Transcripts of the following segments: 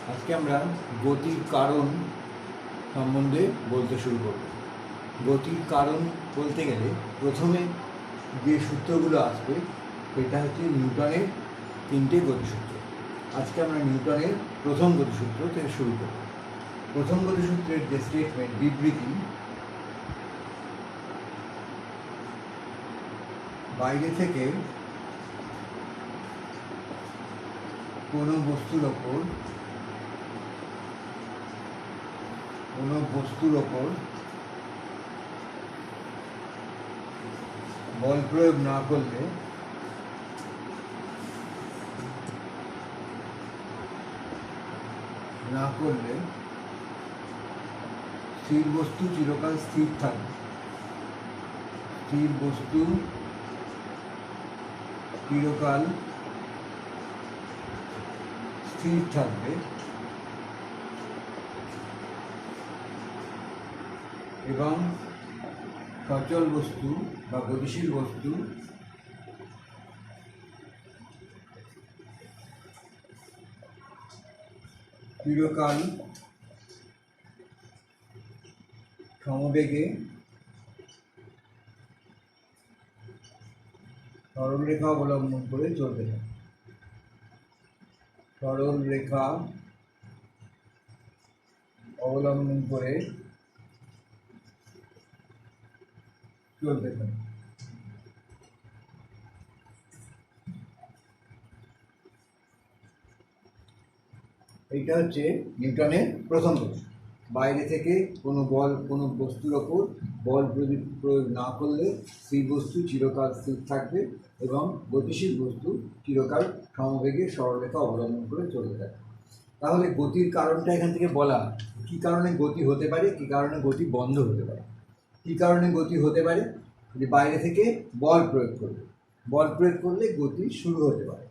আজকে আমরা গতির কারণ সম্বন্ধে বলতে শুরু করব। গতির কারণ বলতে গেলে প্রথমে যে সূত্রগুলো আসবে সেটা হচ্ছে নিউটনের 3টে গতিসূত্র। আজকে আমরা নিউটনের প্রথম গতিসূত্র থেকে শুরু করব। প্রথম গতিসূত্রের যে স্টেটমেন্ট বিবৃতি, বাইরে থেকে কোনো বস্তুর ওপর বল প্রয়োগ না করলে স্থির বস্তু চিরকাল স্থির থাকবে। স্থির বস্তু চিরকাল স্থির থাকবে এবং সচল বস্তু বা গতিশীল বস্তু চিরকাল সমবেগে সরলরেখা অবলম্বন করে চলতে থাকে। সরলরেখা অবলম্বন করে চলতে থাকে। এইটা হচ্ছে নিউটনের প্রথম সূত্র। বাইরে থেকে কোনো বস্তুর ওপর বল প্রয়োগ না করলে স্থির বস্তু চিরকাল স্থির থাকবে এবং গতিশীল বস্তু চিরকাল সমবেগে সরলরেখা অবলম্বন করে চলতে থাকে। তাহলে গতির কারণটা এখান থেকে বলা, কী কারণে গতি হতে পারে, কী কারণে গতি বন্ধ হতে পারে। কী কারণে গতি হতে পারে? যে বাইরে থেকে বল প্রয়োগ করলে গতি শুরু হতে পারে।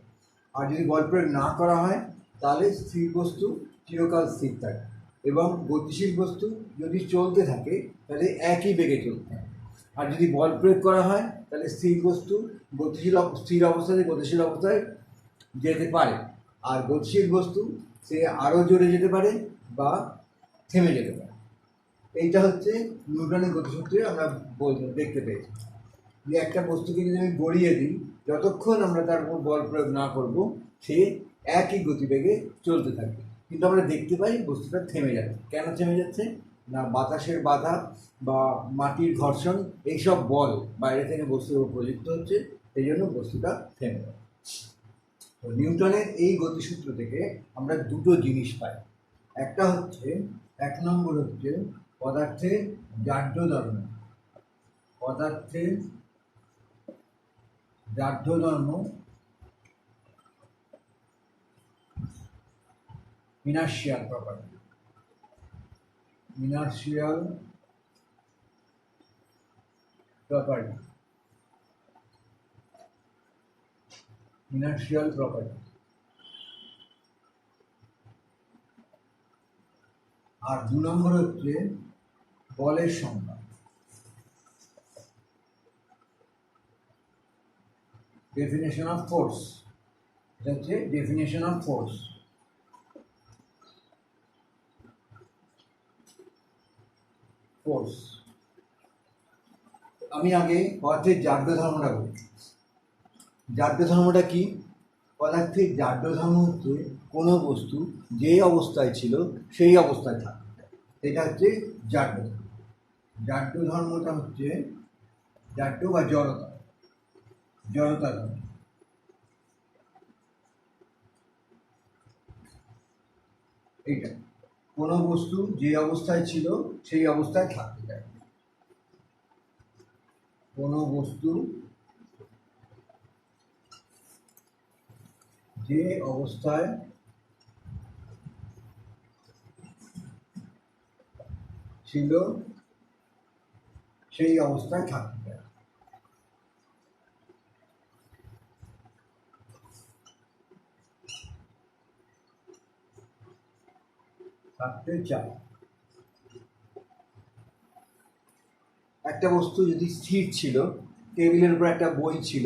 আর যদি বল প্রয়োগ না করা হয় তাহলে স্থির বস্তু চিরকাল স্থির থাকে এবং গতিশীল বস্তু যদি চলতে থাকে তাহলে একই বেগে চলতে থাকে। আর যদি বল প্রয়োগ করা হয় তাহলে স্থির বস্তু স্থির অবস্থা থেকে গতিশীল অবস্থায় যেতে পারে, আর গতিশীল বস্তু সে আরও জোরে যেতে পারে বা থেমে যেতে পারে। এইটা হচ্ছে নিউটনের গতিসূত্রে আমরা দেখতে পেয়েছি যে একটা বস্তুকে যদি আমি গড়িয়ে দিই, যতক্ষণ আমরা তার উপর বল প্রয়োগ না করব সে একই গতিবেগে চলতে থাকবে। কিন্তু আমরা দেখতে পাই বস্তুটা থেমে যাচ্ছে। কেন থেমে যাচ্ছে? না বাতাসের বাধা বা মাটির ঘর্ষণ, এইসব বল বাইরে থেকে বস্তুর উপর প্রযুক্ত হচ্ছে, সেই জন্য বস্তুটা থেমে যাচ্ছে। তো নিউটনের এই গতিসূত্র থেকে আমরা দুটো জিনিস পাই। একটা হচ্ছে, 1 নম্বর হচ্ছে পদার্থের জাড্য ধর্ম। পদার্থের জাড্য ধর্ম ইনার্শিয়াল প্রপার্টি। আর 2 নম্বর হচ্ছে বলের সংখ্যা। Definition of force. এটা হচ্ছে ডেফিনেশন অফ ফোর্স। আমি আগে পদার্থের জাড্য ধর্মটা বলি। জাড্য ধর্মটা কি? পদার্থের জাড্য ধর্ম হচ্ছে কোনো বস্তু যে অবস্থায় ছিল সেই অবস্থায় থাকবে, এটা হচ্ছে জাড্য ধর্ম। জাড্য ধর্মটা হচ্ছে জাড্য বা জড়তা ধর্ম। এইটা কোনো বস্তু যে অবস্থায় ছিল সেই অবস্থায় থাকতে চায়। কোনো বস্তু যে অবস্থায় ছিল সেই অবস্থায় থাকতে চায়। একটা বস্তু যদি স্থির ছিল, টেবিলের উপর একটা বই ছিল,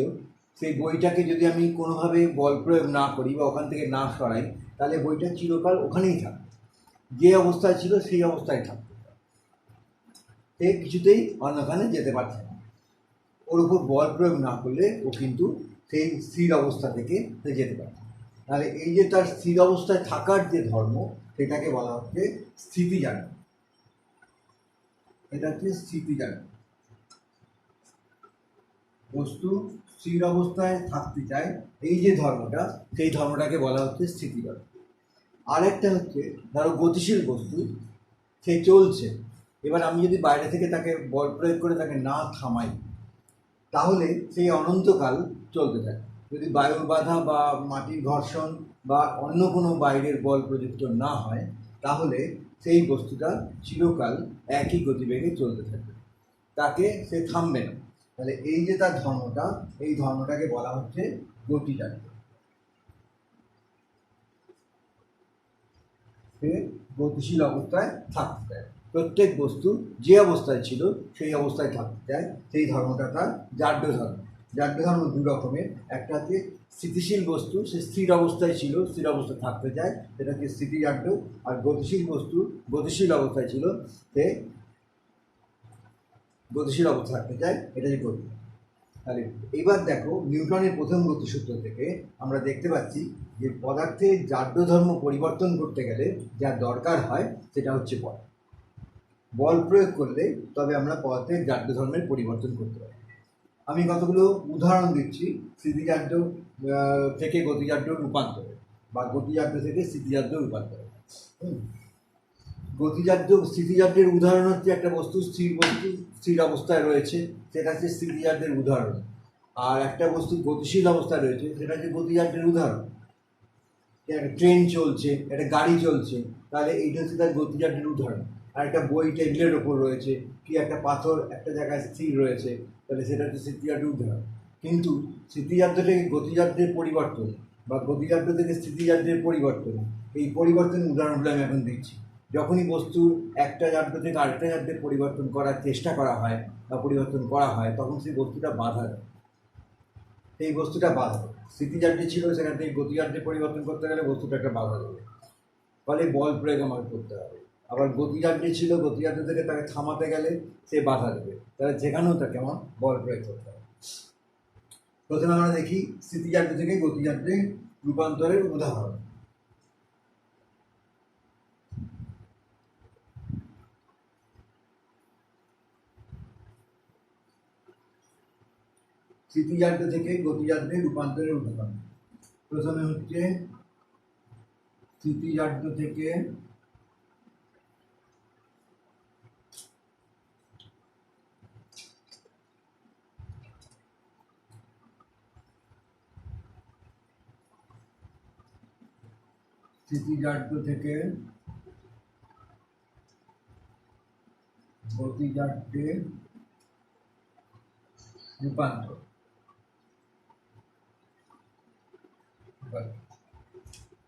সেই বইটাকে যদি আমি কোনোভাবে বল প্রয়োগ না করি বা ওখান থেকে না সরাই, তাহলে বইটা চিরকাল ওখানেই থাকবে, যে অবস্থায় ছিল সেই অবস্থায় থাকবে, সে কিছুতেই অন্যখানে যেতে পারছে না। ওর উপর বল প্রয়োগ না করলে ও কিন্তু সেই স্থির অবস্থা থেকে সে যেতে পারে। তাহলে এই যে তার স্থির অবস্থায় থাকার যে ধর্ম, সেটাকে বলা হচ্ছে স্থিতিজান্য। এটা হচ্ছে স্থিতিজান্য। বস্তু স্থির অবস্থায় থাকতে চায়, এই যে ধর্মটা, সেই ধর্মটাকে বলা হচ্ছে স্থিতিজান্য। আরেকটা হচ্ছে ধরো গতিশীল বস্তু, সে চলছে, এবার আমি যদি বাইরে থেকে তাকে বল প্রয়োগ করে তাকে না থামাই, তাহলে সেই অনন্তকাল চলতে থাকে। যদি বায়ুর বাধা বা মাটির ঘর্ষণ বা অন্য কোনো বাইরের বল প্রযুক্ত না হয়, তাহলে সেই বস্তুটা চিরকাল একই গতিবেগে চলতে থাকবে, তাকে সে থামবে না। তাহলে এই যে তার ধর্মটা, এই ধর্মটাকে বলা হচ্ছে গতিজান্য। সে গতিশীল অবস্থায় থাকতে চায়, প্রত্যেক বস্তু যে অবস্থায় ছিল সেই অবস্থায় থাকতে চায়, সেই ধর্মটা তার জাড্য ধর্ম। জাড্য ধর্ম দু রকমের, একটা হচ্ছে স্থিতিশীল বস্তু, সে স্থির অবস্থায় ছিল, স্থির অবস্থায় থাকতে চায়, সেটা হচ্ছে স্থিতিজাড্য। আর গতিশীল বস্তু গতিশীল অবস্থায় ছিল, সে গতিশীল অবস্থায় থাকতে চায়, এটাই গতি। তাহলে এবার দেখো, নিউটনের প্রথম গতিসূত্র থেকে আমরা দেখতে পাচ্ছি যে পদার্থের জাড্য ধর্ম পরিবর্তন করতে গেলে যা দরকার হয় সেটা হচ্ছে বল। বল প্রয়োগ করলে তবে আমরা পদার্থের জাড্য ধর্মের পরিবর্তন করতে পারি। আমি কতগুলো উদাহরণ দিচ্ছি স্থিতিজাড্য থেকে গতিজাড্য রূপান্তর, বা গতিজাড্য থেকে স্থিতিজাড্য রূপান্তর। গতিজাড্য স্থিতিজাড্যের উদাহরণ হচ্ছে একটা বস্তু স্থির অবস্থায় রয়েছে, সেটা হচ্ছে স্থিতিজাড্যের উদাহরণ। আর একটা বস্তু গতিশীল অবস্থায় রয়েছে, সেটা হচ্ছে গতিজাড্যের উদাহরণ। একটা ট্রেন চলছে, একটা গাড়ি চলছে, তাহলে এইটা হচ্ছে তার গতিজাড্যের উদাহরণ। আর একটা বই টেবিলের ওপর রয়েছে, কি একটা পাথর একটা জায়গায় স্থির রয়েছে, তাহলে সেটা হচ্ছে স্থিতিজাড্যের উদাহরণ। কিন্তু স্থিতিজাড্য থেকে গতিজাড্যের পরিবর্তন বা গতিজাড্য থেকে স্থিতিজাড্যের পরিবর্তন, এই পরিবর্তনের উদাহরণগুলো আমি এখন দিচ্ছি। যখনই বস্তুর একটা জাড্য থেকে আরেকটা জাড্যে পরিবর্তন করার চেষ্টা করা হয় বা পরিবর্তন করা হয়, তখন সেই বস্তুটা বাধা দেয়, সেই বস্তুটা বাধা দেয়। স্থিতিজাড্যে ছিল, সেখান থেকে গতিজাড্যে পরিবর্তন করতে গেলে বস্তুটা একটা বাধা দেবে, ফলে বল প্রয়োগ আমাকে করতে হবে। আবার গতিজাড্যে ছিল, গতিজাড্য থেকে তাকে থামাতে গেলে সে বাধা দেবে, তাহলে যেখানেও তাকে আমার বল প্রয়োগ করতে হবে। প্রথমে আমরা দেখি স্থিতিজাড্য থেকে গতিজাড্যে রূপান্তরের উদাহরণ। স্থিতিজাড্য থেকে গতিজাড্যে রূপান্তরের উদাহরণ। প্রথমে হচ্ছে স্থিতিজাড্য থেকে গতিজাড্যে রূপান্তর।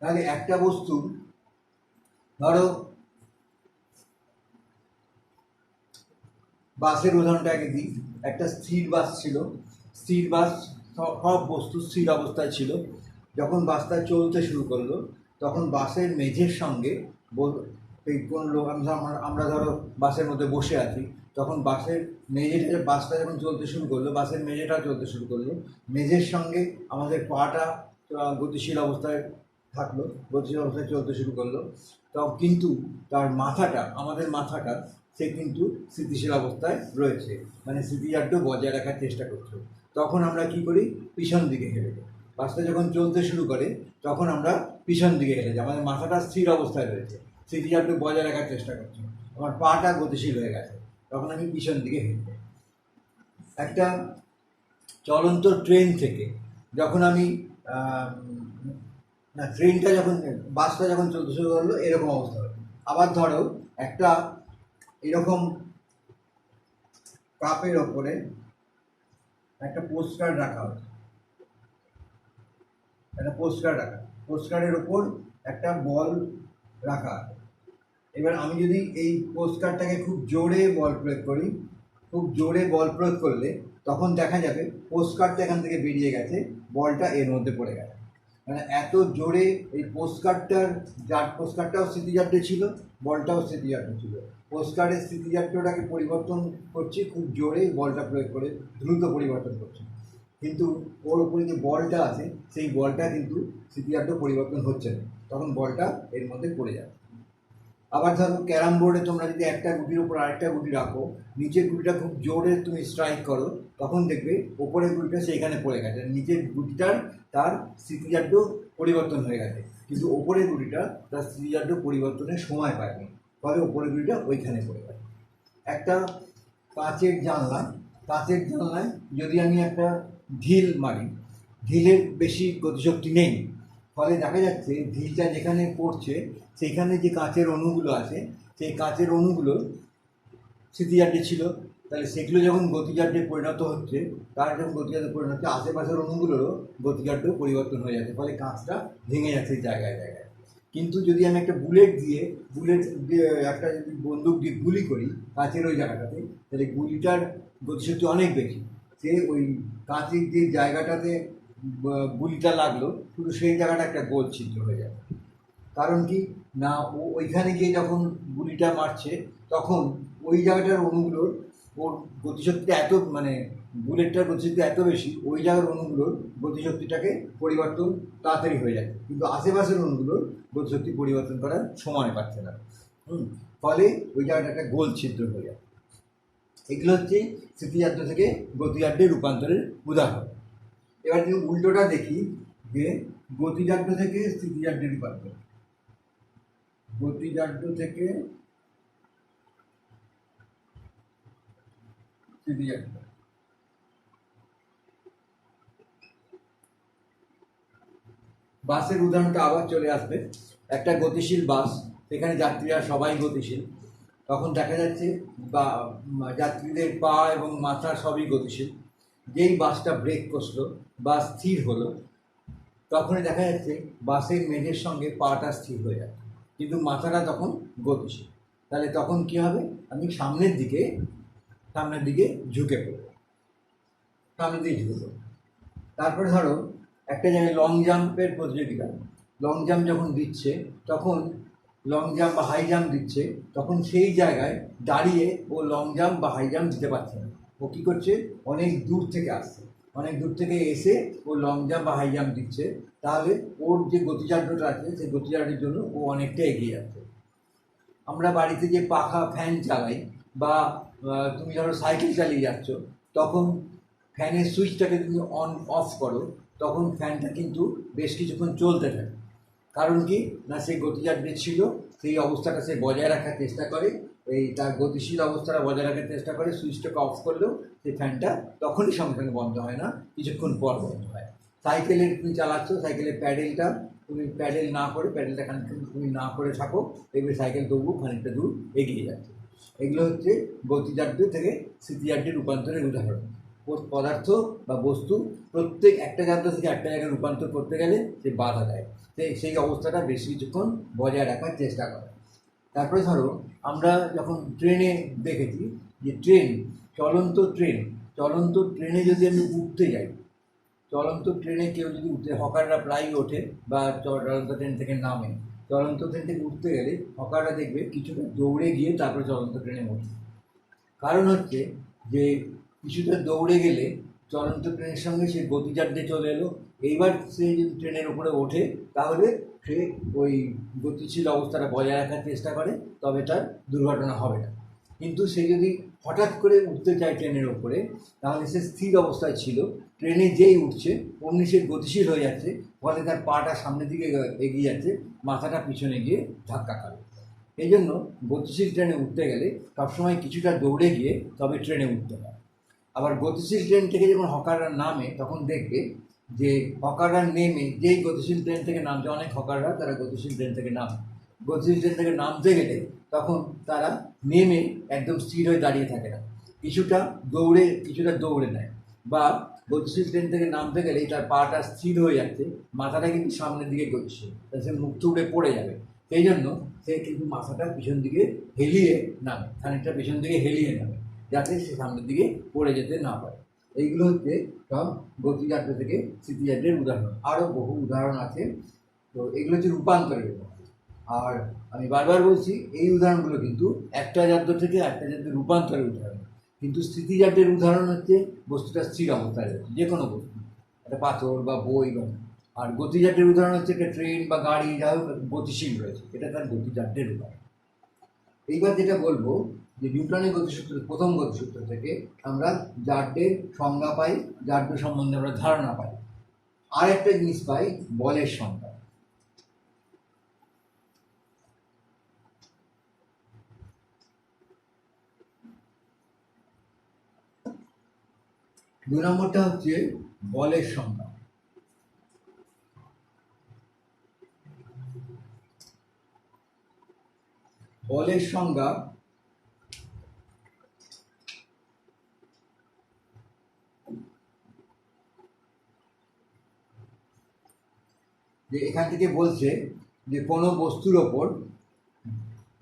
তাহলে একটা বস্তু, ধরো বাসের উদাহরণটাকে দিই। একটা স্থির বাস ছিল, স্থির বাস, সব বস্তু স্থির অবস্থায় ছিল। যখন বাসটা চলতে শুরু করলো, তখন বাসের মেঝের সঙ্গে এই কোনো লোক, আমরা ধরো বাসের মধ্যে বসে আছি, তখন বাসের মেঝেটা, বাসটা যখন চলতে শুরু করলো, বাসের মেঝেটা চলতে শুরু করলো, মেঝের সঙ্গে আমাদের পাটা গতিশীল অবস্থায় থাকলো, গতিশীল অবস্থায় চলতে শুরু করলো। কিন্তু তার মাথাটা, আমাদের মাথাটা, সে কিন্তু স্থিতিশীল অবস্থায় রয়েছে, মানে স্থিতিজাড্য বজায় রাখার চেষ্টা করছে। তখন আমরা কি করি? পিছন দিকে হেলে যাই। বাসটা যখন চলতে শুরু করে, তখন আমরা পিছন দিকে হেলে যাই, আমাদের মাথাটা স্থির অবস্থায় রয়েছে, স্থিতিজাড্য বজায় রাখার চেষ্টা করছে, আমার পাটা গতিশীল হয়ে গেছে, তখন আমি পিছন দিকে হেলে যাই। একটা চলন্ত ট্রেন থেকে যখন আমি না, ট্রেনটা যখন, বাসটা যখন চলতে শুরু করলো, এরকম অবস্থা হবে। আবার ধরো একটা এরকম কাপের ওপরে একটা পোস্টকার্ড রাখা হচ্ছে, একটা পোস্টকার্ড রাখা, পোস্টকার্ডের ওপর একটা বল রাখা আছে। এবার আমি যদি এই পোস্টকার্ডটাকে খুব জোরে বল প্রয়োগ করি, খুব জোরে বল প্রয়োগ করলে তখন দেখা যাবে পোস্টকার্ডটা এখান থেকে বেরিয়ে গেছে, বলটা এর মধ্যে পড়ে গেছে। মানে এত জোরে এই পোস্টকার্ডটাও স্মৃতিজাড্য ছিল, বলটাও স্মৃতিজাড্য ছিল। পোস্টকার্ডের স্মৃতিজাড্যটাকে পরিবর্তন করছি খুব জোরে, বলটা প্রয়োগ করে দ্রুত পরিবর্তন করছি, কিন্তু ওর উপরে যে বলটা আছে সেই বলটা কিন্তু স্মৃতিজাড্য পরিবর্তন হচ্ছে না, তখন বলটা এর মধ্যে পড়ে যাবে। আবার ধরো ক্যারাম বোর্ডে তোমরা যদি একটা গুটির উপর আরেকটা গুটি রাখো, নিচের গুটিটা খুব জোরে তুমি স্ট্রাইক করো, তখন দেখবে ওপরের গুটিটা সেইখানে পড়ে গেছে, নিচের গুটিটার তার স্মৃতিজাড্য পরিবর্তন হয়ে গেছে, কিন্তু ওপরের গুটিটা তার স্মৃতিজাড্য পরিবর্তনের সময় পায়নি, ফলে ওপরের গুটিটা ওইখানে পড়ে গেছে। একটা কাঁচের জানলায় যদি আমি একটা ঢিল মারি, ঢিলের বেশি গতিশক্তি নেই, ফলে দেখা যাচ্ছে ঢিলটা যেখানে পড়ছে সেইখানে যে কাঁচের অণুগুলো আছে সেই কাঁচের অণুগুলো স্মৃতিজাড্যে ছিল, তাহলে সেগুলো যখন গতিজাড্যে পরিণত হচ্ছে, তার যখন গতিজাড্যে পরিণত হচ্ছে আশেপাশের অণুগুলোরও গতিজাড্য পরিবর্তন হয়ে যাচ্ছে, ফলে কাঁচটা ভেঙে যাচ্ছে জায়গায় জায়গায়। কিন্তু যদি আমি একটা বুলেট দিয়ে একটা যদি বন্দুক দিয়ে গুলি করি কাঁচের ওই জায়গাটাতে, তাহলে গুলিটার গতিশক্তি অনেক বেশি, সে ওই কাঁচের যে জায়গাটাতে গুলিটা লাগলো শুধু সেই জায়গাটা একটা গোল ছিদ্র হয়ে যাবে। কারণ কি না, ও ওইখানে গিয়ে যখন গুলিটা মারছে তখন ওই জায়গাটার অণুগুলোর ওর গতিশক্তিটা এত, মানে বুলেটটার গতিশক্তি এত বেশি, ওই জায়গার অণুগুলোর গতিশক্তিটাকে পরিবর্তন তাড়াতাড়ি হয়ে যায়, কিন্তু আশেপাশের অণুগুলোর গতিশক্তি পরিবর্তন করার সময় পাচ্ছে না। ফলে ওই জায়গাটা একটা গোল ছিদ্র হয়ে যায়। এগুলো হচ্ছে স্মৃতিজাড্য থেকে গতিজাড্যে রূপান্তরের উদাহরণ। এবার যদি উল্টোটা দেখি, যে গতিজাড্য থেকে স্মৃতিজাড্যে রূপান্তর, গতিজাড্য থেকে স্মৃতিজাড্য। বাসের উদাহরণটা আবার চলে আসবে। একটা গতিশীল বাস, সেখানে যাত্রীরা সবাই গতিশীল, তখন দেখা যাচ্ছে বা যাত্রীদের পা এবং মাথা সবই গতিশীল। যেই বাসটা ব্রেক কষলো বা স্থির হলো, তখনই দেখা যাচ্ছে বাসের মেঝের সঙ্গে পাটা স্থির হয়ে যাচ্ছে, কিন্তু মাথাটা তখন গতিশীল। তাহলে তখন কী হবে, আমি সামনের দিকে ঝুঁকে পড়বো, তারপরে ধরো একটা জায়গায় লং জাম্পের প্রতিযোগিতা, লং জাম্প যখন দিচ্ছে, তখন লং জাম্প বা হাই জাম্প দিচ্ছে, তখন সেই জায়গায় দাঁড়িয়ে ও লং জাম্প বা হাই জাম্প দিতে পারছে না। ও কী করছে, অনেক দূর থেকে এসে ও লং জাম্প বা হাই জাম্প দিচ্ছে, তাহলে ওর যে গতিজাড্যটা আছে সেই গতিজাড্যের জন্য ও অনেকটা এগিয়ে যাচ্ছে। আমরা বাড়িতে যে পাখা ফ্যান চালাই, বা তুমি ধরো সাইকেল চালিয়ে যাচ্ছ, তখন ফ্যানের সুইচটাকে তুমি অন অফ করো, তখন ফ্যানটা কিন্তু বেশ কিছুক্ষণ চলতে থাকে। কারণ কি না, সেই গতিজাড্য ছিল, সেই অবস্থাটা সে বজায় রাখার চেষ্টা করে, তার গতিশীল অবস্থাটা বজায় রাখার চেষ্টা করে। সুইচটাকে অফ করলেও সেই ফ্যানটা তখনই সঙ্গে সঙ্গে বন্ধ হয় না, কিছুক্ষণ পর বন্ধ হয়। সাইকেলের তুমি চালাচ্ছ, সাইকেলের প্যাডেলটা তুমি প্যাডেলটা খানিকক্ষণ তুমি না করে থাকো, দেখবে সাইকেল তবু খানিকটা দূর এগিয়ে যাচ্ছে। এগুলো হচ্ছে গতিজাড্য থেকে স্মৃতিজাড্যে রূপান্তরের উদাহরণ। পদার্থ বা বস্তু প্রত্যেক একটা জায়গা থেকে একটা জায়গায় রূপান্তর করতে গেলে সে বাধা দেয়, সেই অবস্থাটা বেশ কিছুক্ষণ বজায় রাখার চেষ্টা করে। তারপরে ধরো আমরা যখন ট্রেনে দেখেছি যে চলন্ত ট্রেনে যদি আমি উঠতে যাই, চলন্ত ট্রেনে কেউ যদি উঠতে, হকাররা প্রায়ই ওঠে বা চলন্ত ট্রেন থেকে নামে, চলন্ত ট্রেন থেকে উঠতে গেলে হকাররা দেখবে কিছুটা দৌড়ে গিয়ে তারপরে চলন্ত ট্রেনে ওঠে। কারণ হচ্ছে যে কিছুটা দৌড়ে গেলে চলন্ত ট্রেনের সঙ্গে সে গতিজাড্যে চলে এলো, এইবার সে যদি ট্রেনের উপরে ওঠে তাহলে সে ওই গতিশীল অবস্থাটা বজায় রাখার চেষ্টা করে, তবে তার দুর্ঘটনা হবে না। কিন্তু সে যদি হঠাৎ করে উঠতে চায় ট্রেনের ওপরে, তাহলে সে স্থির অবস্থায় ছিল, ট্রেনে যেই উঠছে অমনি সে গতিশীল হয়ে যাচ্ছে, ফলে তার পাটা সামনের দিকে এগিয়ে যাচ্ছে, মাথাটা পিছনে গিয়ে ধাক্কা খাবে। এই জন্য গতিশীল ট্রেনে উঠতে গেলে সবসময় কিছুটা দৌড়ে গিয়ে তবে ট্রেনে উঠতে হয়। আবার গতিশীল ট্রেন থেকে যখন হকাররা নামে, তখন দেখবে যে হকাররা নেমে যেই গতিশীল ট্রেন থেকে নামছে, অনেক হকাররা তারা গতিশীল ট্রেন থেকে নামে, গতিশীল ট্রেন থেকে নামতে গেলে তখন তারা নেমে একদম স্থির হয়ে দাঁড়িয়ে থাকে না, কিছুটা দৌড়ে নেয়, বা গতিশীল ট্রেন থেকে নামতে গেলেই তার পাটা স্থির হয়ে যাচ্ছে, মাথাটা কিন্তু সামনের দিকে গতিশীল, সে মুখ থুবড়ে পড়ে যাবে, সেই জন্য সে কিন্তু মাথাটা পিছন দিকে হেলিয়ে নামে, খানিকটা পিছন দিকে হেলিয়ে নামে, যাতে সে সামনের দিকে পড়ে যেতে না পারে। এইগুলো হচ্ছে সব গতিজাড্য থেকে স্থিতিজাড্যের উদাহরণ। আরও বহু উদাহরণ আছে। তো এগুলো হচ্ছে রূপান্তরের উদাহরণ। আর আমি বারবার বলছি, এই উদাহরণগুলো কিন্তু একটা জাড্য থেকে একটা জাড্যে রূপান্তরের উদাহরণ। কিন্তু স্থিতিজাড্যের উদাহরণ হচ্ছে বস্তুটা স্থির অবস্থায় রয়েছে, যে কোনো বস্তু, একটা পাথর বা বই বা। আর গতিজাড্যের উদাহরণ হচ্ছে একটা ট্রেন বা গাড়ি, যা হোক গতিশীল রয়েছে, এটা তার গতিজাড্যের উদাহরণ। এইবার যেটা বলবো যে নিউটনের গতিসূত্র, প্রথম গতিসূত্র থেকে আমরা জাড্যের সংজ্ঞা পাই, জাড্য সম্বন্ধে আমরা ধারণা পাই। আর একটা জিনিস পাই, বলের সংজ্ঞা। দুই নম্বরটা হচ্ছে বলের সংজ্ঞা। বলের সংজ্ঞা যে এখান থেকে বলছে যে কোনো বস্তুর ওপর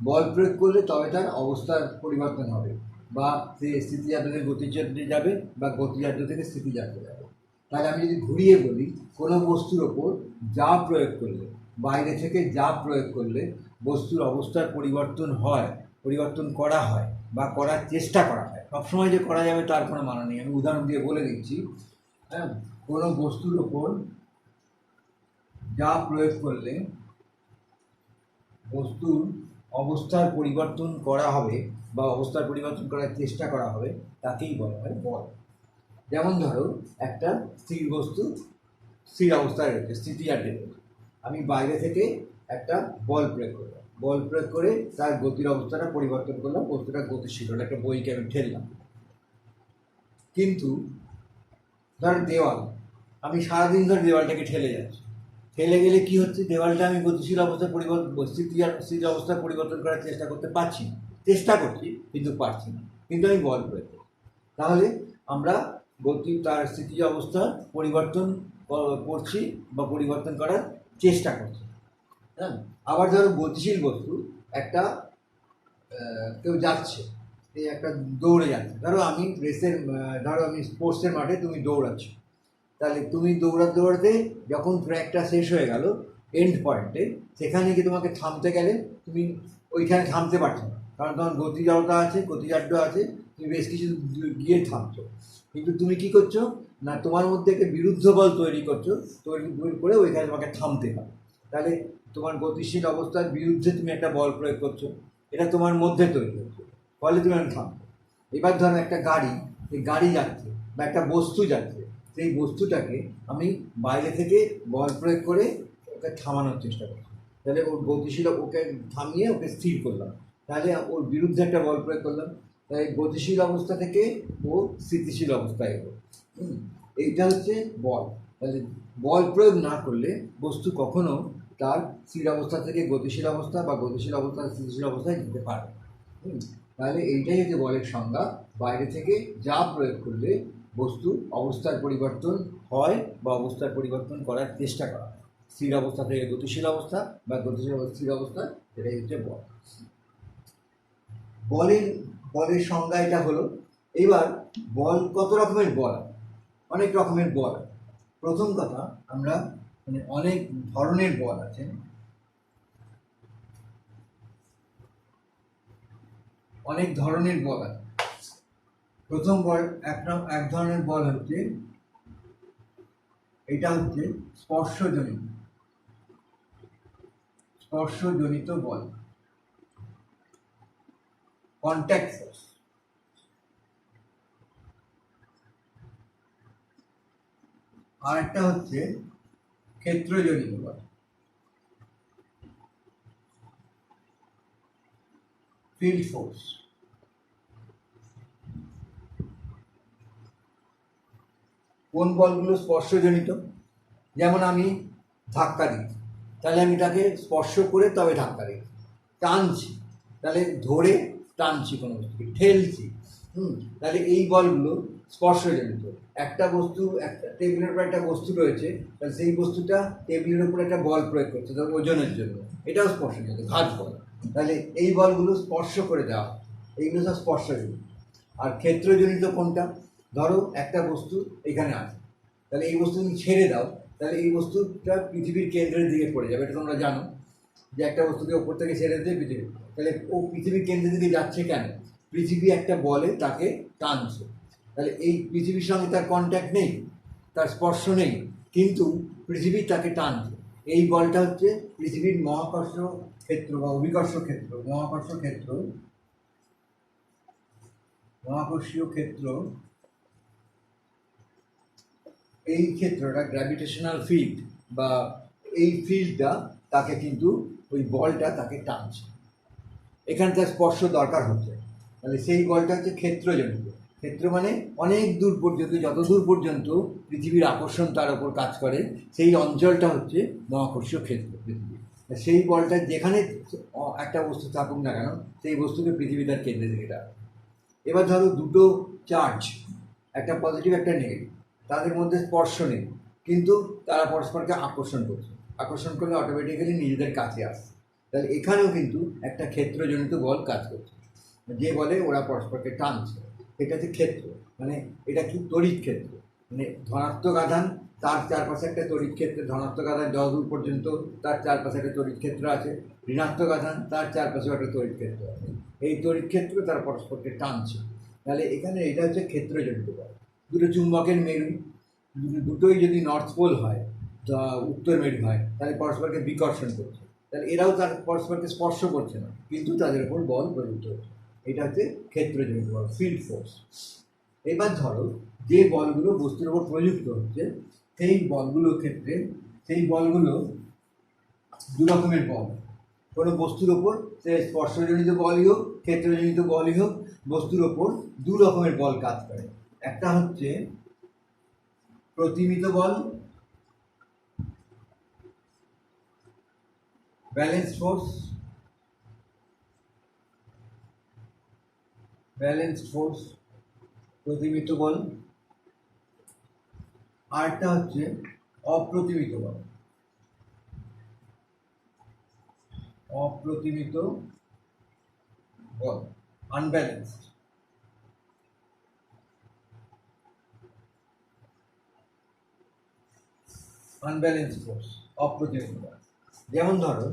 বল প্রয়োগ করলে তবে তার অবস্থার পরিবর্তন হবে, বা সে স্থিতিজাড্য থেকে গতিজাড্যে যাবে বা গতিজাড্য থেকে স্থিতিজাড্যে যাবে। তাহলে আমি যদি ঘুরিয়ে বলি, কোনো বস্তুর ওপর যা প্রয়োগ করলে, বাইরে থেকে যা প্রয়োগ করলে বস্তুর অবস্থার পরিবর্তন হয়, পরিবর্তন করা হয় বা করার চেষ্টা করা হয়। সবসময় যে করা যাবে তার কোনো মানে নেই। আমি উদাহরণ দিয়ে বলে দিচ্ছি। হ্যাঁ, কোনো বস্তুর ওপর যা প্রয়োগ করলে বস্তুর অবস্থার পরিবর্তন করা হবে বা অবস্থার পরিবর্তন করার চেষ্টা করা হবে, তাকেই বলা হয় বল। যেমন ধরো, একটা স্থির বস্তু স্থির অবস্থায় রয়েছে, স্থিতিজাড্যে রয়েছে। আমি বাইরে থেকে একটা বল প্রয়োগ করলাম, বল প্রয়োগ করে তার গতির অবস্থাটা পরিবর্তন করলাম, বস্তুটা গতিশীল হলো, একটা বইকে আমি ঠেললাম। কিন্তু ধর দেওয়াল, আমি সারাদিন ধরে দেওয়ালটাকে ঠেলে যাচ্ছি, ঠেলে গেলে কি হচ্ছে, দেওয়ালটা আমি গতিশীল অবস্থায় স্থির অবস্থায় পরিবর্তন করার চেষ্টা করতে পারছি না। চেষ্টা করছি কিন্তু পারছি না, কিন্তু আমি বল প্রয়োগ করছি। তাহলে আমরা তার স্থিতিজ অবস্থা পরিবর্তন করছি বা পরিবর্তন করার চেষ্টা করছি। হ্যাঁ, আবার ধরো গতিশীল বস্তু, একটা কেউ যাচ্ছে, এই একটা দৌড়ে যাচ্ছে, ধরো আমি ধরো আমি স্পোর্টসের মাঠে, তুমি দৌড়াচ্ছ। তাহলে তুমি দৌড়াতে দৌড়াতে যখন ট্র্যাকটা শেষ হয়ে গেল এন্ড পয়েন্টে, সেখানে গিয়ে তোমাকে থামতে গেলে তুমি ওইখানে থামতে পারছো না, কারণ তোমার গতিজড়তা আছে, গতিজাড্য আছে, তুমি বেশ কিছু গিয়ে থামছো। কিন্তু তুমি কি করছো না, তোমার মধ্যে একটা বিরুদ্ধ বল তৈরি করছো, তৈরি করে ওইখানে তোমাকে থামতে হবে। তাহলে তোমার গতিশীল অবস্থার বিরুদ্ধে তুমি একটা বল প্রয়োগ করছো, এটা তোমার মধ্যে তৈরি হচ্ছে, ফলে তুমি থামছো। এবার ধরো একটা গাড়ি, এই গাড়ি যাচ্ছে বা একটা বস্তু যাচ্ছে, সেই বস্তুটাকে আমি বাইরে থেকে বল প্রয়োগ করে ওকে থামানোর চেষ্টা করছি। তাহলে ওর গতিশীল, ওকে থামিয়ে ওকে স্থির করলাম, তাহলে ওর বিরুদ্ধে একটা বল প্রয়োগ করলাম, তাই গতিশীল অবস্থা থেকে ও স্থিতিশীল অবস্থায় এলো। এইটা হচ্ছে বল। তাহলে বল প্রয়োগ না করলে বস্তু কখনো তার স্থির অবস্থা থেকে গতিশীল অবস্থা বা গতিশীল অবস্থা স্থিতিশীল অবস্থায় যেতে পারে। তাহলে এইটাই হচ্ছে বলের সংজ্ঞা। বাইরে থেকে যা প্রয়োগ করলে বস্তু অবস্থার পরিবর্তন হয় বা অবস্থার পরিবর্তন করার চেষ্টা করা হয়, স্থির অবস্থা থেকে গতিশীল অবস্থা বা গতিশীল স্থির অবস্থা, এটাই হচ্ছে বল। বলের সংজ্ঞা এটা হলো। এবার বল, কত রকমের বল? অনেক রকমের বল। প্রথম কথা, আমরা অনেক ধরনের বল আছে। অনেক ধরনের বল আছে। প্রথম বল, এক ধরনের বল হচ্ছে, এটা হচ্ছে স্পর্শজনিত বল, কন্ট্যাক্ট ফোর্স। আর একটা হচ্ছে ক্ষেত্রজনিত বল, ফিল্ড ফোর্স। কোন বলগুলো স্পর্শজনিত? যেমন আমি ধাক্কা দিচ্ছি, তাহলে আমি তাকে স্পর্শ করে তবে ধাক্কা দিচ্ছি। টানছি, তাহলে ধরে টানছি কোনো বস্তুকে, ঠেলছি। তাহলে এই বলগুলো স্পর্শজনিত। একটা বস্তু, একটা টেবিলের উপর একটা বস্তু রয়েছে, তাহলে সেই বস্তুটা টেবিলের উপর একটা বল প্রয়োগ করছে তার ওজনের জন্য, এটাও স্পর্শজনিত, ঘাত বল। তাহলে এই বলগুলো স্পর্শ করে দেওয়া, এইগুলো সব স্পর্শজনিত। আর ক্ষেত্রজনিত কোনটা? ধরো একটা বস্তু এখানে আছে, তাহলে এই বস্তু তুমি ছেড়ে দাও, তাহলে এই বস্তুটা পৃথিবীর কেন্দ্রের দিকে পড়ে যাবে। এটা তোমরা জানো যে একটা বস্তুকে ওপর থেকে ছেড়ে দিয়ে পৃথিবী, তাহলে ও পৃথিবীর কেন্দ্রের দিকে যাচ্ছে কেন? পৃথিবী একটা বলে তাকে টানছে, তাহলে এই পৃথিবীর সঙ্গে তার কন্ট্যাক্ট নেই, তার স্পর্শ নেই, কিন্তু পৃথিবী তাকে টানছে। এই বলটা হচ্ছে পৃথিবীর মহাকর্ষ ক্ষেত্র বা অভিকর্ষ ক্ষেত্র, মহাকর্ষীয় ক্ষেত্র। এই ক্ষেত্রটা গ্র্যাভিটেশনাল ফিল্ড বা এই ফিল্ডটা তাকে কিন্তু ওই বলটা তাকে টানছে, এখানে তার স্পর্শ দরকার হচ্ছে, তাহলে সেই বলটা হচ্ছে ক্ষেত্রজনিত। ক্ষেত্র মানে অনেক দূর পর্যন্ত, যত দূর পর্যন্ত পৃথিবীর আকর্ষণ তার ওপর কাজ করে সেই অঞ্চলটা হচ্ছে মহাকর্ষীয় ক্ষেত্র পৃথিবী। সেই বলটা যেখানে একটা বস্তু থাকুক না কেন, সেই বস্তুকে পৃথিবী তার কেন্দ্রে দিকে রাখে। এবার ধরো দুটো চার্জ, একটা পজিটিভ একটা নেগেটিভ, তাদের মধ্যে স্পর্শ নেই, কিন্তু তারা পরস্পরকে আকর্ষণ করছে, আকর্ষণ করলে অটোমেটিক্যালি নিজেদের কাছে আসছে, তাহলে এখানেও কিন্তু একটা ক্ষেত্রজনিত বল কাজ করছে, যে বলে ওরা পরস্পরকে টানছে। এটা হচ্ছে ক্ষেত্র, মানে এটা কি তড়িৎ ক্ষেত্র, মানে ধনাত্মক আধান তার চারপাশে একটা তড়িৎ ক্ষেত্র, ধনাত্মক আধান যত দূর পর্যন্ত তার চারপাশে একটা তড়িৎ ক্ষেত্র আছে, ঋণাত্মক আধান তার চারপাশেও একটা তড়িৎ ক্ষেত্র আছে, এই তড়িৎ ক্ষেত্র তারা পরস্পরকে টানছে। তাহলে এখানে এটা হচ্ছে ক্ষেত্রজনিত বল। দুটো চুম্বকের মেরু, দুটোই যদি নর্থ পোল হয়, উত্তর মেরু হয়, তাহলে পরস্পরকে বিকর্ষণ করছে, তাহলে এরাও তার পরস্পরকে স্পর্শ করছে না, কিন্তু তাদের উপর বল প্রযুক্ত হচ্ছে। এটা হচ্ছে ক্ষেত্রজনিত বল, ফিল্ড ফোর্স। এবার ধরো যে বলগুলো বস্তুর উপর প্রযুক্ত হচ্ছে, সেই বলগুলোর ক্ষেত্রে সেই বলগুলো দু রকমের বল। কোনো বস্তুর ওপর সে স্পর্শজনিত বলই হোক, ক্ষেত্রজনিত বলই হোক, বস্তুর ওপর দু রকমের বল কাজ করে। একটা হচ্ছে প্রতিমিত বল, ব্যালেন্স ফোর্স, প্রতিমিত বল। আরেকটা হচ্ছে অপ্রতিমিত বল, আনব্যালেন্সড। ফোর্স, অপ্রতিমিত বল। যেমন ধরো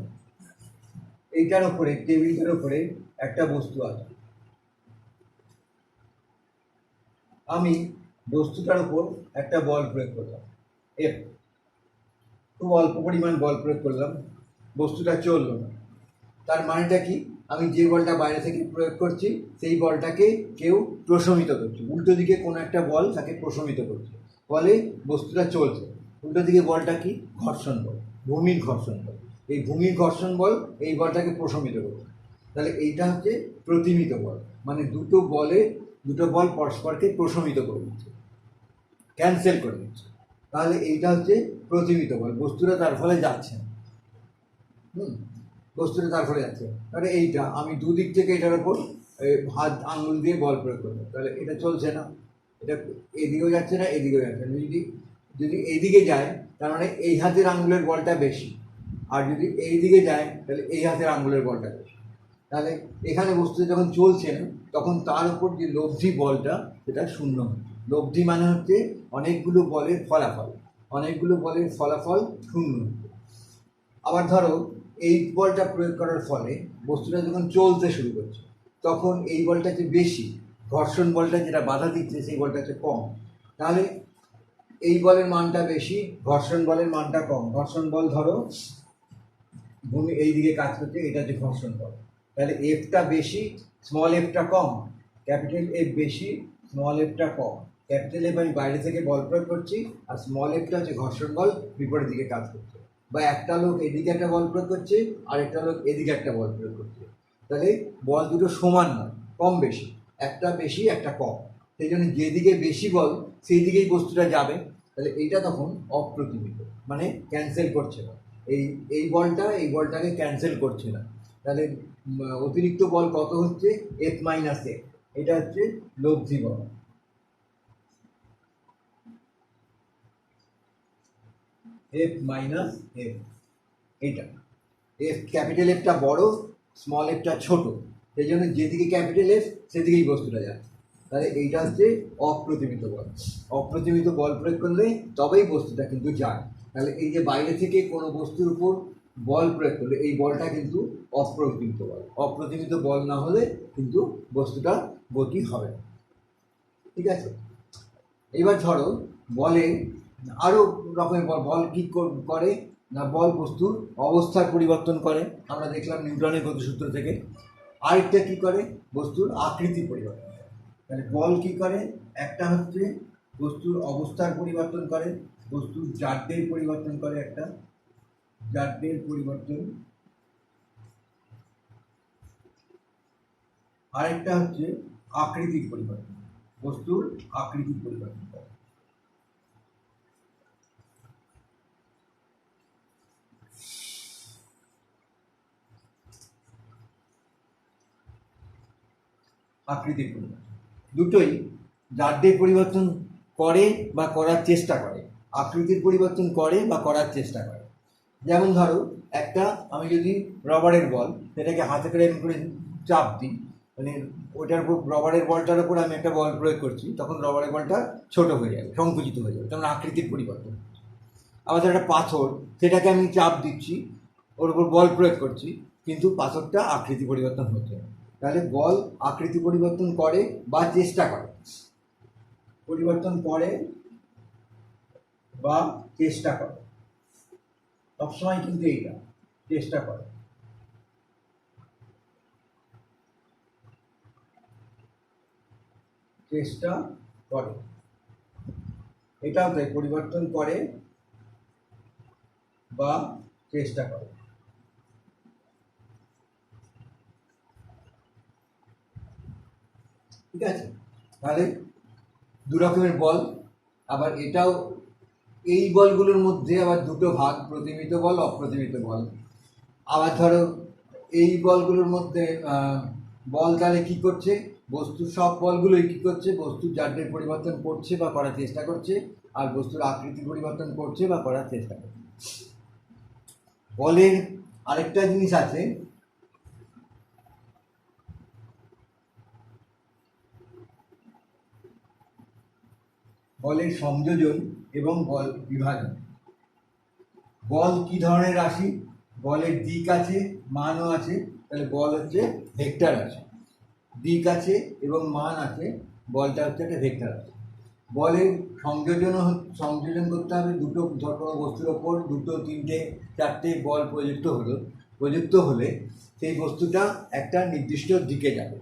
এইটার ওপরে, টেবিলটার ওপরে একটা বস্তু আছে, আমি বস্তুটার উপর একটা বল প্রয়োগ করলাম, এফ, খুব অল্প পরিমাণ বল প্রয়োগ করলাম, বস্তুটা চললো না। তার মানেটা কি? আমি যে বলটা বাইরে থেকে প্রয়োগ করছি সেই বলটাকে কেউ প্রশমিত করছে, উল্টো দিকে কোনো একটা বল তাকে প্রশমিত করছে, ফলে বস্তুটা চলছে। উল্টো দিকে বলটা কি? ঘর্ষণ বল, ভূমির ঘর্ষণ বল। এই ভূমির ঘর্ষণ বল এই বলটাকে প্রশমিত করছে, তাহলে এইটা হচ্ছে প্রতিমিত বল, মানে দুটো বল পরস্পরকে প্রশমিত করে দিচ্ছে, ক্যান্সেল করে দিচ্ছে, তাহলে এইটা হচ্ছে প্রতিমিত বল, বস্তুটা তার ফলে যাচ্ছে না। বস্তুটা তার ফলে যাচ্ছে, তাহলে এইটা আমি দুদিক থেকে এটার ওপর হাত আঙুল দিয়ে বল প্রয়োগ করবো, তাহলে এটা চলছে না, এটা এদিকেও যাচ্ছে না এদিকেও যাচ্ছে না। যদি এইদিকে যায় তার মানে এই হাতের আঙুলের বলটা বেশি, আর যদি এই দিকে যায় তাহলে এই হাতের আঙুলের বলটা বেশি। তাহলে এখানে বস্তুটা যখন চলছে না তখন তার উপর যে লব্ধি বলটা সেটা শূন্য হচ্ছে। লব্ধি মানে হচ্ছে অনেকগুলো বলের ফলাফল শূন্য। আবার ধরো এই বলটা প্রয়োগ করার ফলে বস্তুটা যখন চলতে শুরু করছে তখন এই বলটা হচ্ছে বেশি, ঘর্ষণ বলটা যেটা বাধা দিচ্ছে সেই বলটা হচ্ছে কম, তাহলে এই বলের মানটা বেশি, ঘর্ষণ বলের মানটা কম। ঘর্ষণ বল ধরো ভূমি এই দিকে কাজ করছে, এটা হচ্ছে ঘর্ষণ বল, তাহলে এফটা বেশি, স্মল এফটা কম, ক্যাপিটাল এফ বেশি, স্মল এফটা কম। ক্যাপিটাল এফ আমি বাইরে থেকে বল প্রয়োগ করছি, আর স্মল এফটা হচ্ছে ঘর্ষণ বল, বিপরীত দিকে কাজ করছে, বা একটা লোক এদিকে একটা বল প্রয়োগ করছে আর একটা লোক এদিকে একটা বল প্রয়োগ করছে, তাহলে বল দুটো সমান নয়, কম বেশি, একটা বেশি একটা কম, সেই জন্য যেদিকে বেশি বল সেই দিকেই বস্তুটা যাবে, তাহলে এইটা তখন অপ্রতিমিত, মানে ক্যান্সেল করছে না, এই বলটাকে ক্যান্সেল করছে না। তাহলে অতিরিক্ত বল কত হচ্ছে? এফ মাইনাস এফ, এটা হচ্ছে লব্ধি বল। এফ মাইনাস এফ, এইটা এফ, ক্যাপিটাল এফটা বড়, স্মল এফটা ছোট, সেই জন্য যেদিকে ক্যাপিটাল এফ সেদিকেই বস্তুটা যাচ্ছে। তাহলে এইটা হচ্ছে অপ্রতিমিত বল। অপ্রতিমিত বল প্রয়োগ করলে তবেই বস্তুটা কিন্তু যায়। তাহলে এই যে বাইরে থেকে কোনো বস্তুর উপর বল প্রয়োগ করলে এই বলটা কিন্তু অপ্রতিমিত বল। অপ্রতিমিত বল না হলে কিন্তু বস্তুটা গতি হবে না। ঠিক আছে, এবার ধরো বলে আরও রকমের বল। বল কী করে না, বল বস্তুর অবস্থার পরিবর্তন করে, আমরা দেখলাম নিউটনের গতিসূত্র থেকে। আরেকটা কী করে, বস্তুর আকৃতি পরিবর্তন করে। তাহলে বল কী করে, একটা হচ্ছে বস্তুর অবস্থার পরিবর্তন করে, বস্তুর জাড্যের পরিবর্তন করে, একটা জাড্যের পরিবর্তন। আরেকটা হচ্ছে আকৃতির পরিবর্তন, বস্তুর আকৃতির পরিবর্তন করে। আকৃতির পরিবর্তন দুটোই জাড্যের পরিবর্তন করে বা করার চেষ্টা করে, আকৃতির পরিবর্তন করে বা করার চেষ্টা করে। যেমন ধরো একটা, আমি যদি রবারের বল সেটাকে হাতে করে চাপ দিই, মানে ওটার উপর রবারের বলটার উপর আমি একটা বল প্রয়োগ করছি, তখন রবারের বলটা ছোট হয়ে যাবে, সংকুচিত হয়ে যাবে, তখন আকৃতির পরিবর্তন। আবার একটা পাথর, সেটাকে আমি চাপ দিচ্ছি, ওর উপর বল প্রয়োগ করছি, কিন্তু পাথরটা আকৃতি পরিবর্তন হচ্ছে না। তাহলে বল আকৃতি পরিবর্তন করে বা চেষ্টা করে, পরিবর্তন করে বা চেষ্টা করে, সবসময় কিন্তু এইটা চেষ্টা করে। চেষ্টা করে, এটাও তাই, পরিবর্তন করে বা চেষ্টা করে। ঠিক আছে, তাহলে দু রকমের বল। আবার এটাও, এই বলগুলোর মধ্যে আবার দুটো ভাগ, প্রতিমিত বল, অপ্রতিমিত বল। আবার ধরো এই বলগুলোর মধ্যে বল তাহলে কী করছে, বস্তুর সব বলগুলোই কী করছে, বস্তুর জাড্যের পরিবর্তন করছে বা করার চেষ্টা করছে, আর বস্তুর আকৃতি পরিবর্তন করছে বা করার চেষ্টা করছে। বলের আরেকটা জিনিস আছে, বলের সংযোজন এবং বল বিভাজন। বল কি ধরনের রাশি, বলের দিক আছে, মানও আছে। তাহলে বল হচ্ছে ভেক্টর আছে, দিক আছে এবং মান আছে, বলটা হচ্ছে একটা ভেক্টর আছে। বলের সংযোজন করতে হবে, দুটো কোনো বস্তুর ওপর দুটো, তিনটে, চারটে বল প্রযুক্ত হলে সেই বস্তুটা একটা নির্দিষ্ট দিকে যাবে।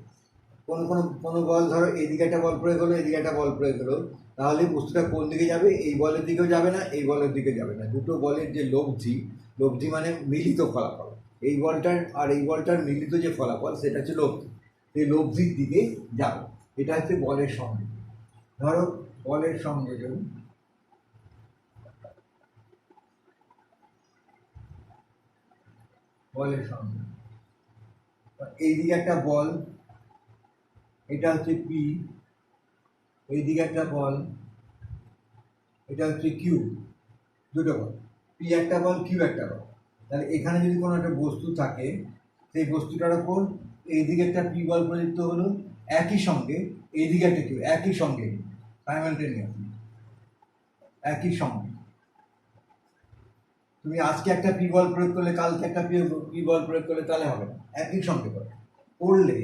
কোনো বল ধরো এদিকে একটা বল প্রয়োগ হলো, এদিকে একটা বল প্রয়োগ হলো, তাহলে বস্তুটা কোন দিকে যাবে, এই বলের দিকেও যাবে না, এই বলের দিকে যাবে না। দুটো বলের যে লব্ধি মানে মিলিত ফলাফল, এই বলটার আর এই বলটার মিলিত যে ফলাফল সেটা হচ্ছে লব্ধি, সেই লব্ধির দিকে যাবে। এটা হচ্ছে বলের সংযোজন। ধরো বলের সংযোজন, বলের সংযোজন, এইদিকে একটা বল, এটা হচ্ছে পি, এইদিকে একটা বল, এটা হচ্ছে কিউ। দুটো বল, পি একটা বল, কিউ একটা বল। তাহলে এখানে যদি কোনো একটা বস্তু থাকে, সেই বস্তুটার ওপর এইদিকে একটা পি বল প্রযুক্ত হলো, একই সঙ্গে এইদিকে একটা কিউ, একই সঙ্গে সাইমালটেনিয়াসলি, একই সঙ্গে। তুমি আজকে একটা পি বল প্রয়োগ করলে কালকে একটা পি বল প্রয়োগ করলে তাহলে হবে না, একই সঙ্গে করলে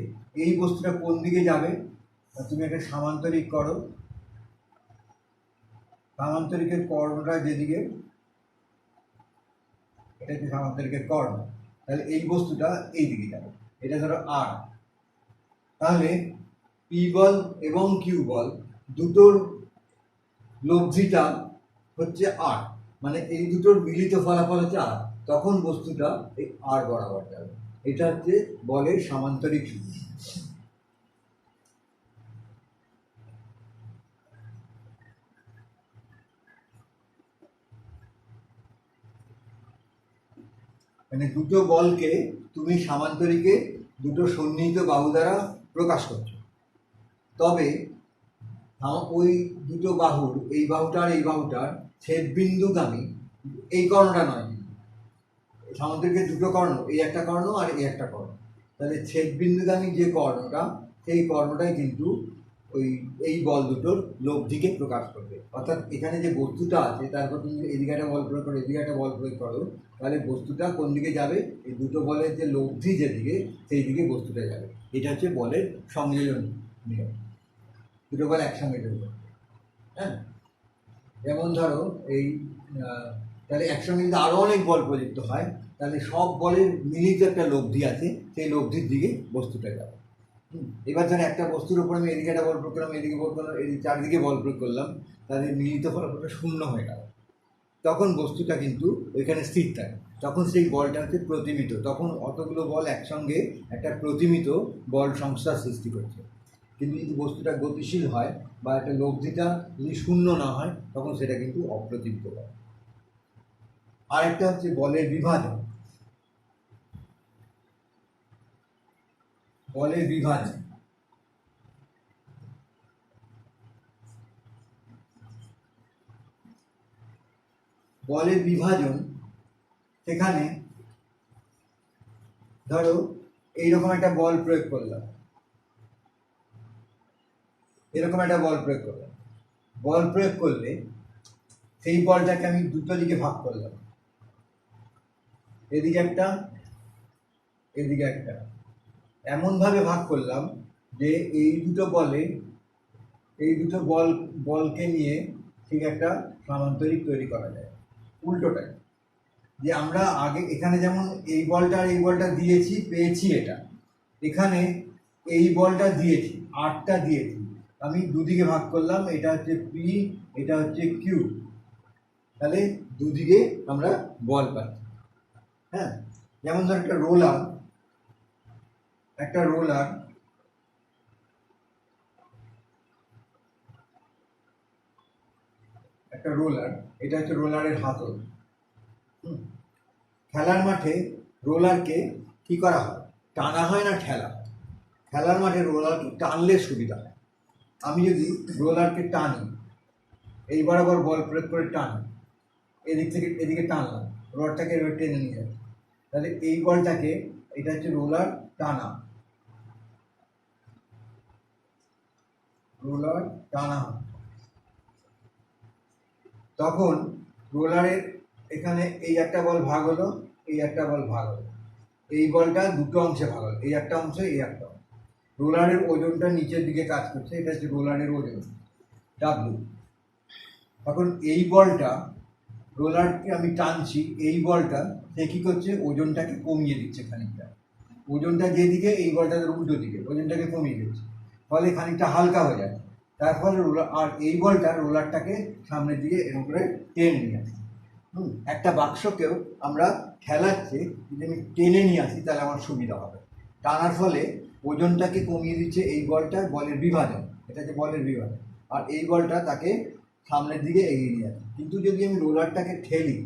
এই বস্তুটা কোন দিকে যাবে, তুমি একটা সামান্তরিক করো, সামান্তরিকের কর্ণটা যেদিকে, এটা হচ্ছে সামান্তরিকের কর্ণ, তাহলে এই বস্তুটা এই দিকে যাবে, এটা ধরো আর। তাহলে পি বল এবং কিউ বল দুটোর লব্ধিটা হচ্ছে আর, মানে এই দুটোর মিলিত ফলাফল হচ্ছে আর, তখন বস্তুটা এই আর বরাবর যাবে। এটা হচ্ছে বলের সামান্তরিক সূত্র। মানে দুটো বলকে তুমি সামান্তরিকে দুটো সন্নিহিত বাহু দ্বারা প্রকাশ করছো, তবে ওই দুটো বাহুর, এই বাহুটার এই বাহুটার ছেদবিন্দুগামী, এই কর্ণটা নয়, সামান্তরিকের দুটো কর্ণ, এই একটা কর্ণ আর এই একটা কর্ণ, তাহলে ছেদবিন্দুগামী যে কর্ণটা, সেই কর্ণটাই কিন্তু ওই এই বল দুটোর লব্ধিকে প্রকাশ করবে। অর্থাৎ এখানে যে বস্তুটা আছে তারপর তুমি এদিকে একটা বল প্রয়োগ করো, এদিকে একটা বল প্রয়োগ করো, তাহলে বস্তুটা কোন দিকে যাবে? এই দুটো বলের যে লব্ধি যেদিকে সেই দিকে বস্তুটা যাবে। এটা হচ্ছে বলের সংযোজন নিয়ম, দুটো বল একসঙ্গে চলবে। হ্যাঁ, যেমন ধরো এই তাহলে একসঙ্গে যদি আরও অনেক বল প্রযুক্ত হয় তাহলে সব বলের মিলিত একটা লব্ধি আছে, সেই লব্ধির দিকে বস্তুটা যাবে। এবার ধরো একটা বস্তুর উপর আমি এদিকে একটা বল প্রয়োগ করলাম, এদিকে বল করলাম, এদিকে চারদিকে বল প্রয়োগ করলাম, তাদের মিলিত ফলাফলটা শূন্য হয়ে গেল। তখন বস্তুটা কিন্তু ওইখানে স্থির থাকে, তখন সেই বলটা হচ্ছে প্রতিমিত। তখন অতগুলো বল একসঙ্গে একটা প্রতিমিত বল সংস্থার সৃষ্টি করছে। কিন্তু যদি বস্তুটা গতিশীল হয় বা একটা লব্ধিটা যদি শূন্য না হয় তখন সেটা কিন্তু অপ্রতিমিত হয়। আরেকটা হচ্ছে বলের বিভাজন। বলের বিভাজন বলের বিভাজন সেখানে ধরো এইরকম একটা বল প্রয়োগ করলাম, এরকম একটা বল প্রয়োগ করলাম। বল প্রয়োগ করলে সেই বলটাকে আমি দুটো দিকে ভাগ করলাম, এদিকে একটা, এদিকে একটা, এমনভাবে ভাগ করলাম যে এই দুটো বলকে নিয়ে ঠিক একটা সামান্তরিক তৈরি করা যায়। উল্টোটাই, যে আমরা আগে এখানে যেমন এই বলটা আর এই বলটা দিয়েছি, পেয়েছি এটা, এখানে এই বলটা দিয়েছি, আটটা দিয়েছি, আমি দুদিকে ভাগ করলাম, এটা হচ্ছে পি, এটা হচ্ছে কিউ, তাহলে দুদিকে আমরা বল পাচ্ছি। হ্যাঁ, যেমন ধর একটা রোলার একটা রোলার এটা হচ্ছে রোলারের হাতল। খেলার মাঠে রোলারকে কি করা হয়? টানা হয় না ঠেলা হয়? খেলার মাঠে রোলারকে টানলে সুবিধা হয়। আমি যদি রোলারকে টানি, এই বরাবর বল প্রয়োগ করে টানি, এদিক থেকে এদিকে টানলাম, রডটাকে এবার টেনে নিয়ে যাচ্ছে, তাহলে এই বলটাকে, এটা হচ্ছে রোলার টানা, রোলার টানা হয়। তখন রোলারের এখানে এই একটা বল ভাগ হলো, এই একটা বল ভাগ হলো, এই বলটা দুটো অংশে ভাগ হলো, এই একটা অংশ, এই একটা অংশ। রোলারের ওজনটা নিচের দিকে কাজ করছে, এটা হচ্ছে রোলারের ওজন ডাব্লিউ। তখন এই বলটা, রোলারকে আমি টানছি, এই বলটা সে কী করছে? ওজনটাকে কমিয়ে দিচ্ছে খানিকটা। ওজনটা যেদিকে, এই বলটার উল্টো দিকে ওজনটাকে কমিয়ে দিচ্ছে, ফলে খানিকটা হালকা হয়ে যায়। তার ফলে রোলার, আর এই বলটা রোলারটাকে সামনের দিকে এরকম করে টেনে নিয়ে আসে। একটা বাক্সকেও আমরা ঠেলাচ্ছে, যদি আমি টেনে নিয়ে আসি তাহলে আমার সুবিধা হবে। টানার ফলে ওজনটাকে কমিয়ে দিচ্ছে এই বলটা, বলের বিভাজন, এটা হচ্ছে বলের বিভাজন। আর এই বলটা তাকে সামনের দিকে এগিয়ে নিয়ে যাচ্ছে। কিন্তু যদি আমি রোলারটাকে ঠেলি,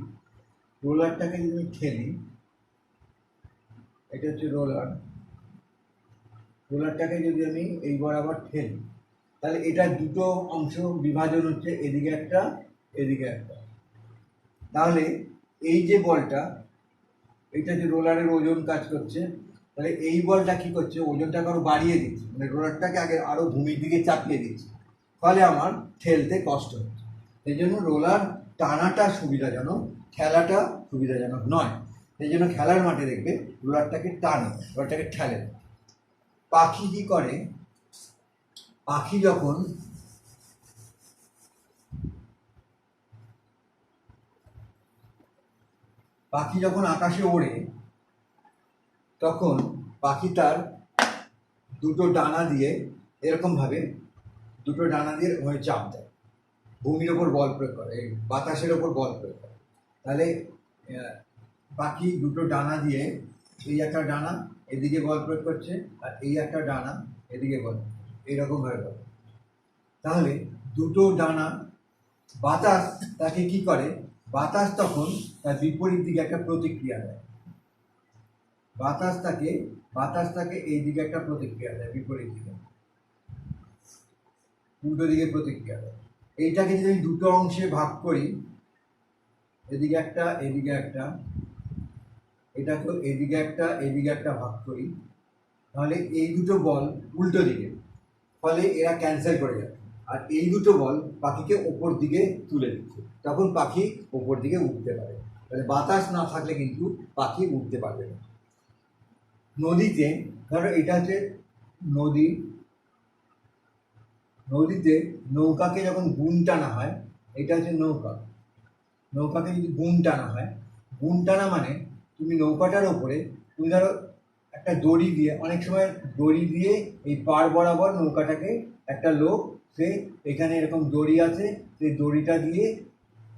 এটা হচ্ছে রোলারটাকে যদি আমি এই বরাবর ঠেলি, তাহলে এটা দুটো অংশ বিভাজন হচ্ছে, এদিকে একটা, এদিকে একটা। তাহলে এই যে বলটা, এটা যে রোলারের ওজন কাজ করছে, তাহলে এই বলটা কি করছে? ওজনটাকে আরো বাড়িয়ে দিচ্ছে, মানে রোলারটাকে আগে আরো ভূমির দিকে চাপিয়ে দিচ্ছে, ফলে আমার ঠেলতে কষ্ট হচ্ছে। সেই জন্য রোলার টানাটা সুবিধাজনক, খেলাটা সুবিধাজনক নয়। সেই জন্য খেলার মাঠে দেখবে রোলারটাকে টানে, রোলারটাকে ঠেলে। পাখি কি করে? পাখি যখন আকাশে ওড়ে, তখন পাখি তার দুটো ডানা দিয়ে এরকমভাবে চাপ দেয়, ভূমির ওপর বল প্রয়োগ করে, বাতাসের ওপর বল প্রয়োগ করে। তাহলে পাখি দুটো ডানা দিয়ে, এই একটা ডানা এদিকে বল প্রয়োগ করছে, আর এই একটা ডানা এদিকে বল, এইরকমভাবে বল। তাহলে দুটো ডানা, বাতাস তাকে কি করে? বাতাস তখন তার বিপরীত দিকে একটা প্রতিক্রিয়া দেয়, বাতাস তাকে এই দিকে একটা প্রতিক্রিয়া দেয়, বিপরীত দিকে, উল্টো দিকে প্রতিক্রিয়া দেয়। এইটাকে যদি আমি দুটো অংশে ভাগ করি, এদিকে একটা, এদিকে একটা, এটাকে এদিকে একটা, এদিকে একটা ভাগ করি, তাহলে এই দুটো বল উল্টো দিকে, ফলে এরা ক্যান্সেল করে যাবে। আর এই দুটো বল পাখিকে ওপর দিকে তুলে দিচ্ছে, তখন পাখি ওপর দিকে উঠতে পারে। তাহলে বাতাস না থাকলে কিন্তু পাখি উঠতে পারবে না। নদীতে ধরো এটা হচ্ছে নদী, নদীতে নৌকাকে যখন গুণ টানা হয়, এটা হচ্ছে নৌকা, নৌকাকে যদি গুণ টানা হয়, গুণ টানা মানে তুমি নৌকাটার ওপরে তুমি ধরো একটা দড়ি দিয়ে, অনেক সময় দড়ি দিয়ে এই পার বরাবর নৌকাটাকে একটা লোক, সে এখানে এরকম দড়ি আছে, সেই দড়িটা দিয়ে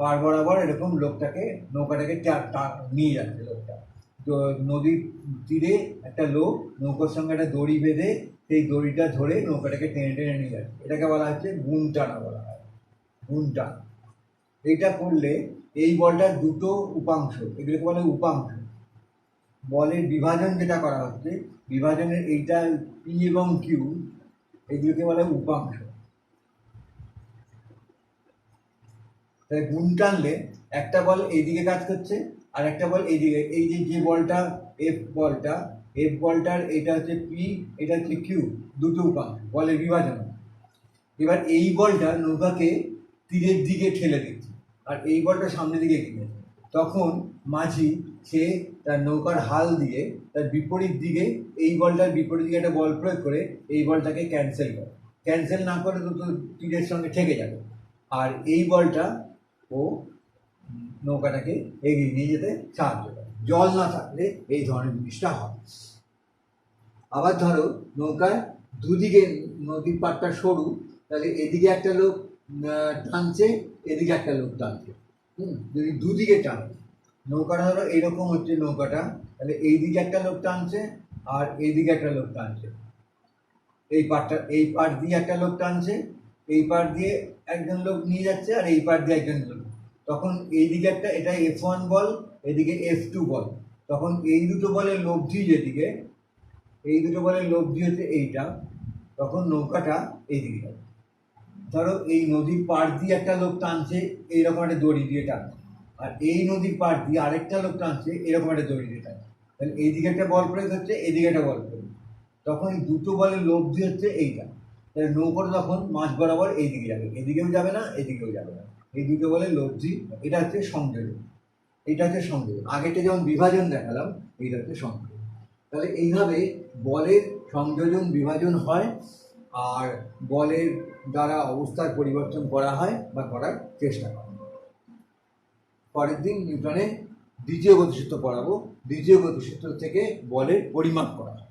পার বরাবর এরকম লোকটাকে নৌকাটাকে নিয়ে যাচ্ছে লোকটা। তো নদীর তীরে একটা লোক নৌকার সঙ্গে একটা দড়ি বেঁধে সেই দড়িটা ধরে নৌকাটাকে টেনে টেনে নিয়ে যাচ্ছে, এটাকে বলা হচ্ছে গুণ টানা বলা হয়, গুণ টানা। এইটা করলে এই বলটার দুটো উপাংশ, এগুলোকে বলে উপাংশ। বলের বিভাজন যেটা করা হচ্ছে, বিভাজনের এইটা পি এবং কিউ, এগুলোকে বলে উপাংশ। তাই গুণ টানলে একটা বল এইদিকে কাজ করছে আর একটা বল এইদিকে, এই যে বলটা এফ বলটার এটা হচ্ছে পি, এটা হচ্ছে কিউ, দুটো উপাংশ বলের বিভাজন। এবার এই বলটা নৌকাকে তীরের দিকে ঠেলে দিচ্ছে আর এই বলটা সামনের দিকে এগিয়ে যাচ্ছে। তখন মাঝি সে তার নৌকার হাল দিয়ে তার বিপরীত দিকে, এই বলটার বিপরীত দিকে একটা বল প্রয়োগ করে এই বলটাকে ক্যান্সেল করে, ক্যান্সেল না করে তো তীরের সঙ্গে ঠেকে যাবে। আর এই বলটা ও নৌকাটাকে এগিয়ে নিয়ে যেতে সাহায্য করে। জল না থাকলে এই ধরনের জিনিসটা হয়। আবার ধরো নৌকার দুদিকে, নদীর পাড়টা সরু, তাহলে এদিকে একটা লোক টানছে, এদিকে একটা লোক টানছে। যদি দুদিকে টানে, নৌকাটা ধরো এইরকম হচ্ছে নৌকাটা, তাহলে এইদিকে একটা লোক টানছে আর এইদিকে একটা লোক টানছে। এই পাড়টা, এই পাড় দিয়ে একটা লোক টানছে, এই পাড় দিয়ে একজন লোক নিয়ে যাচ্ছে আর এই পাড় দিয়ে একজন লোক। তখন এইদিকে একটা, এটা F1 বল, এদিকে F2 বল, তখন এই দুটো বলের লব্ধি যেদিকে, এই দুটো বলের লব্ধি হচ্ছে এইটা, তখন নৌকাটা এইদিকে যাবে। ধরো এই নদীর পাড় দিয়ে একটা লোক টানছে এইরকম একটা দড়ি দিয়ে টানছে, আর এই নদীর পাড় দিয়ে আরেকটা লোক টানছে এরকম একটা দড়ি দিয়ে টানছে, তাহলে এইদিকে একটা বল প্রয়োগ হচ্ছে, এদিকে একটা বল প্রয়োগ, তখন এই দুটো বলের লব্ধি হচ্ছে এইটা। তাহলে নৌকাটা তখন মাঝ বরাবর এইদিকে যাবে, এদিকেও যাবে না এদিকেও যাবে না, এই দুটো বলের লব্ধি। এটা হচ্ছে সংযোজন, এটা হচ্ছে সংযোজন। আগেটা যেমন বিভাজন দেখালাম, এইটা হচ্ছে সংযোজন। তাহলে এইভাবে বলের সংযোজন বিভাজন হয় আর বলের দ্বারা অবস্থার পরিবর্তন করা হয় বা করার চেষ্টা করা হয়। পরের দিন নিউটনে দ্বিতীয় গতিসূত্র পড়াবো, দ্বিতীয় গতিসূত্র থেকে বলের পরিমাপ করা হয়।